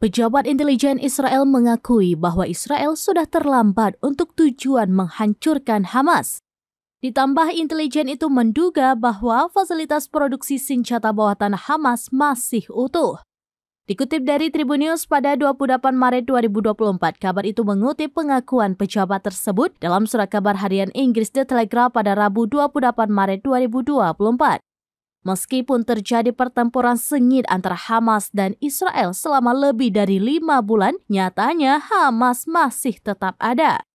Pejabat intelijen Israel mengakui bahwa Israel sudah terlambat untuk tujuan menghancurkan Hamas. Ditambah intelijen itu menduga bahwa fasilitas produksi senjata bawah tanah Hamas masih utuh. Dikutip dari Tribun News pada 28 Maret 2024, kabar itu mengutip pengakuan pejabat tersebut dalam surat kabar harian Inggris The Telegraph pada Rabu 28 Maret 2024. Meskipun terjadi pertempuran sengit antara Hamas dan Israel selama lebih dari 5 bulan, nyatanya Hamas masih tetap ada.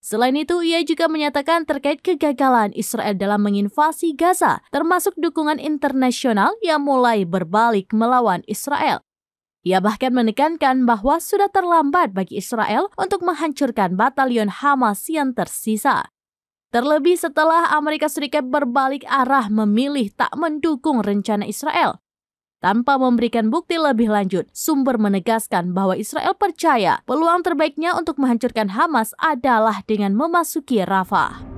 Selain itu, ia juga menyatakan terkait kegagalan Israel dalam menginvasi Gaza, termasuk dukungan internasional yang mulai berbalik melawan Israel. Ia bahkan menekankan bahwa sudah terlambat bagi Israel untuk menghancurkan batalion Hamas yang tersisa. Terlebih setelah Amerika Serikat berbalik arah memilih tak mendukung rencana Israel. Tanpa memberikan bukti lebih lanjut, sumber menegaskan bahwa Israel percaya peluang terbaiknya untuk menghancurkan Hamas adalah dengan memasuki Rafah.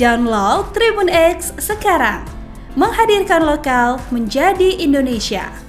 Download Tribun X sekarang, menghadirkan lokal menjadi Indonesia.